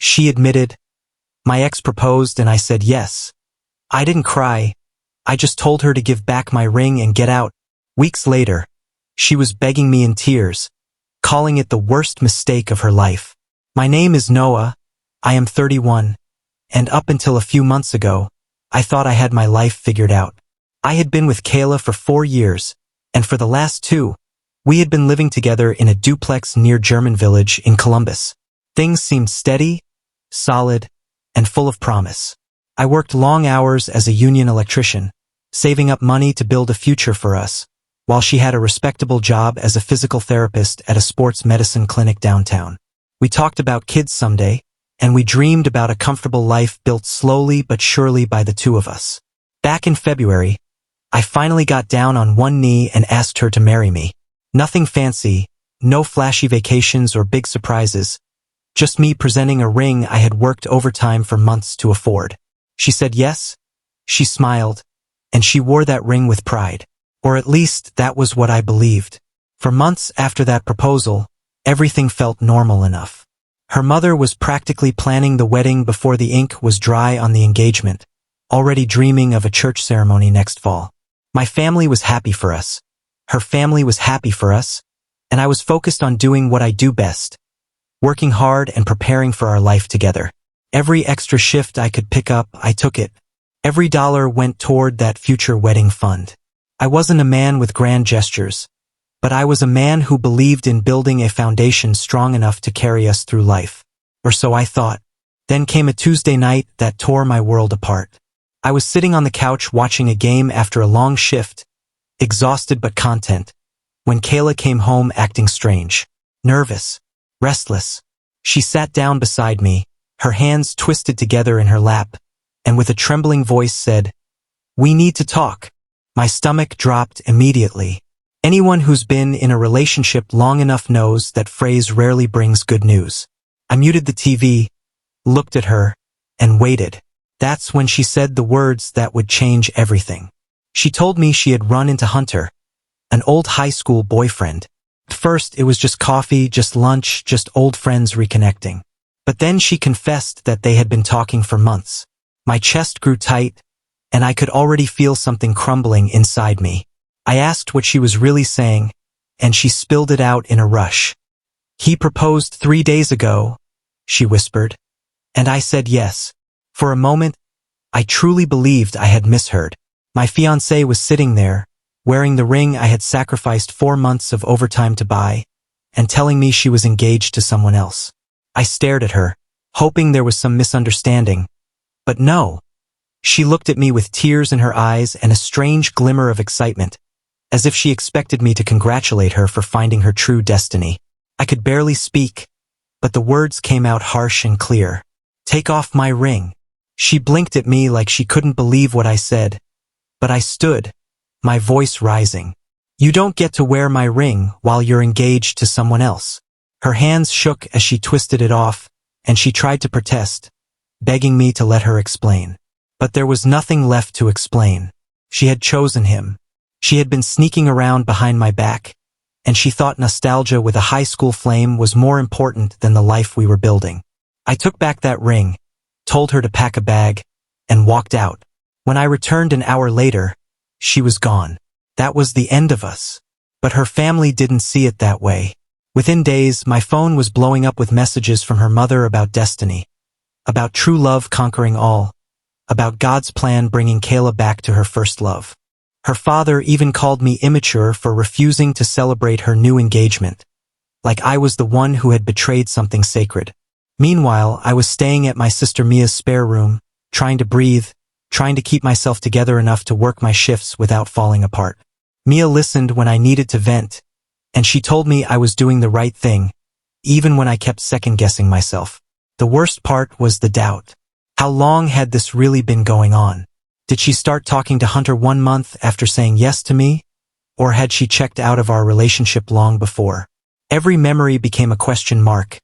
She admitted, "My ex proposed and I said yes." I didn't cry. I just told her to give back my ring and get out. Weeks later, she was begging me in tears, calling it the worst mistake of her life. My name is Noah. I am 31. And up until a few months ago, I thought I had my life figured out. I had been with Kayla for 4 years, and for the last 2, we had been living together in a duplex near German Village in Columbus. Things seemed steady, solid, and full of promise. I worked long hours as a union electrician, saving up money to build a future for us, while she had a respectable job as a physical therapist at a sports medicine clinic downtown. We talked about kids someday, and we dreamed about a comfortable life built slowly but surely by the two of us. Back in February, I finally got down on one knee and asked her to marry me. Nothing fancy, no flashy vacations or big surprises, just me presenting a ring I had worked overtime for months to afford. She said yes, she smiled, and she wore that ring with pride. Or at least that was what I believed. For months after that proposal, everything felt normal enough. Her mother was practically planning the wedding before the ink was dry on the engagement, already dreaming of a church ceremony next fall. My family was happy for us. Her family was happy for us, and I was focused on doing what I do best, working hard and preparing for our life together. Every extra shift I could pick up, I took it. Every dollar went toward that future wedding fund. I wasn't a man with grand gestures, but I was a man who believed in building a foundation strong enough to carry us through life. Or so I thought. Then came a Tuesday night that tore my world apart. I was sitting on the couch watching a game after a long shift, exhausted but content, when Kayla came home acting strange, nervous, restless. She sat down beside me, her hands twisted together in her lap, and with a trembling voice said, "We need to talk." My stomach dropped immediately. Anyone who's been in a relationship long enough knows that phrase rarely brings good news. I muted the TV, looked at her, and waited. That's when she said the words that would change everything. She told me she had run into Hunter, an old high school boyfriend. At first, it was just coffee, just lunch, just old friends reconnecting. But then she confessed that they had been talking for months. My chest grew tight, and I could already feel something crumbling inside me. I asked what she was really saying, and she spilled it out in a rush. "He proposed 3 days ago," she whispered, and I said yes. For a moment, I truly believed I had misheard. My fiancé was sitting there, wearing the ring I had sacrificed 4 months of overtime to buy, and telling me she was engaged to someone else. I stared at her, hoping there was some misunderstanding. But no. She looked at me with tears in her eyes and a strange glimmer of excitement, as if she expected me to congratulate her for finding her true destiny. I could barely speak, but the words came out harsh and clear. "Take off my ring." She blinked at me like she couldn't believe what I said, but I stood, my voice rising. "You don't get to wear my ring while you're engaged to someone else." Her hands shook as she twisted it off, and she tried to protest, begging me to let her explain. But there was nothing left to explain. She had chosen him. She had been sneaking around behind my back, and she thought nostalgia with a high school flame was more important than the life we were building. I took back that ring, told her to pack a bag, and walked out. When I returned an hour later, she was gone. That was the end of us. But her family didn't see it that way. Within days, my phone was blowing up with messages from her mother about destiny, about true love conquering all, about God's plan bringing Kayla back to her first love. Her father even called me immature for refusing to celebrate her new engagement, like I was the one who had betrayed something sacred. Meanwhile, I was staying at my sister Mia's spare room, trying to breathe, trying to keep myself together enough to work my shifts without falling apart. Mia listened when I needed to vent, and she told me I was doing the right thing, even when I kept second-guessing myself. The worst part was the doubt. How long had this really been going on? Did she start talking to Hunter 1 month after saying yes to me? Or had she checked out of our relationship long before? Every memory became a question mark.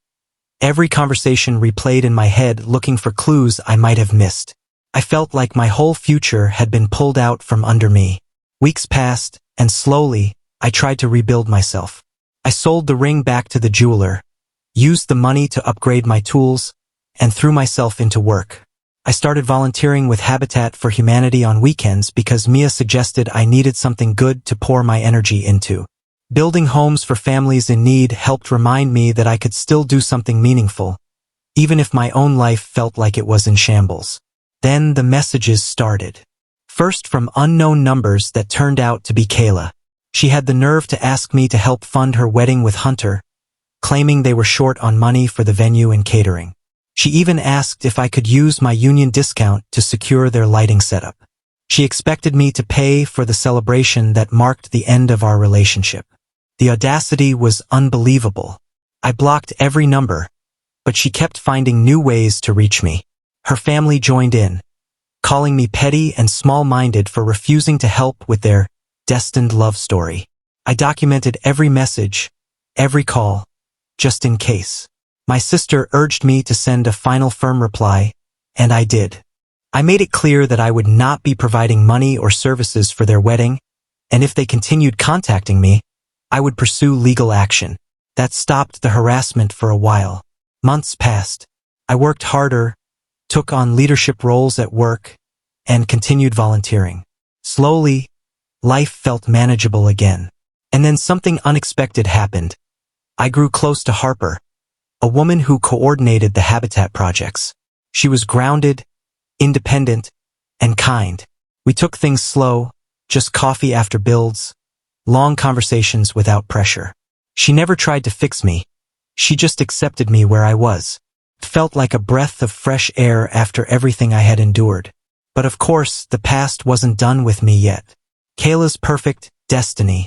Every conversation replayed in my head looking for clues I might have missed. I felt like my whole future had been pulled out from under me. Weeks passed, and slowly, I tried to rebuild myself. I sold the ring back to the jeweler, used the money to upgrade my tools, and threw myself into work. I started volunteering with Habitat for Humanity on weekends because Mia suggested I needed something good to pour my energy into. Building homes for families in need helped remind me that I could still do something meaningful, even if my own life felt like it was in shambles. Then the messages started. First from unknown numbers that turned out to be Kayla. She had the nerve to ask me to help fund her wedding with Hunter, claiming they were short on money for the venue and catering. She even asked if I could use my union discount to secure their lighting setup. She expected me to pay for the celebration that marked the end of our relationship. The audacity was unbelievable. I blocked every number, but she kept finding new ways to reach me. Her family joined in, calling me petty and small-minded for refusing to help with their destined love story. I documented every message, every call, just in case. My sister urged me to send a final firm reply, and I did. I made it clear that I would not be providing money or services for their wedding, and if they continued contacting me, I would pursue legal action. That stopped the harassment for a while. Months passed. I worked harder, took on leadership roles at work, and continued volunteering. Slowly, life felt manageable again. And then something unexpected happened. I grew close to Harper, a woman who coordinated the Habitat projects. She was grounded, independent, and kind. We took things slow, just coffee after builds, long conversations without pressure. She never tried to fix me. She just accepted me where I was. It felt like a breath of fresh air after everything I had endured. But of course, the past wasn't done with me yet. Kayla's perfect destiny,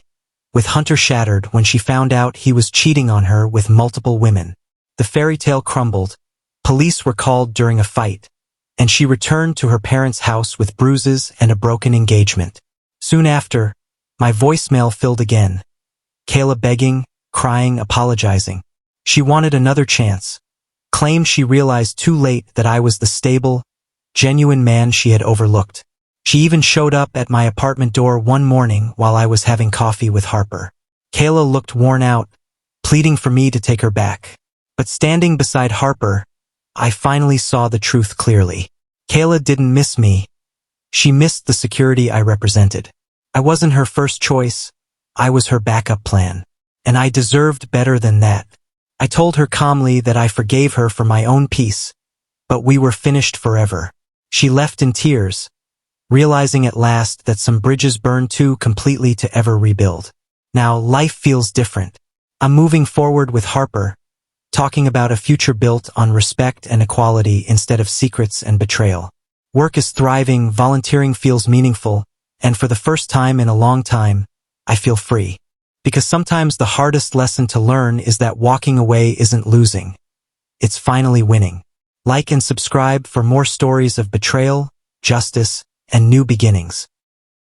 with Hunter shattered when she found out he was cheating on her with multiple women. The fairy tale crumbled. Police were called during a fight, and she returned to her parents' house with bruises and a broken engagement. Soon after, my voicemail filled again. Kayla begging, crying, apologizing. She wanted another chance. Claimed she realized too late that I was the stable, genuine man she had overlooked. She even showed up at my apartment door one morning while I was having coffee with Harper. Kayla looked worn out, pleading for me to take her back. But standing beside Harper, I finally saw the truth clearly. Kayla didn't miss me. She missed the security I represented. I wasn't her first choice. I was her backup plan. And I deserved better than that. I told her calmly that I forgave her for my own peace, but we were finished forever. She left in tears, realizing at last that some bridges burned too completely to ever rebuild. Now life feels different. I'm moving forward with Harper, talking about a future built on respect and equality instead of secrets and betrayal. Work is thriving, volunteering feels meaningful, and for the first time in a long time, I feel free. Because sometimes the hardest lesson to learn is that walking away isn't losing. It's finally winning. Like and subscribe for more stories of betrayal, justice, and new beginnings.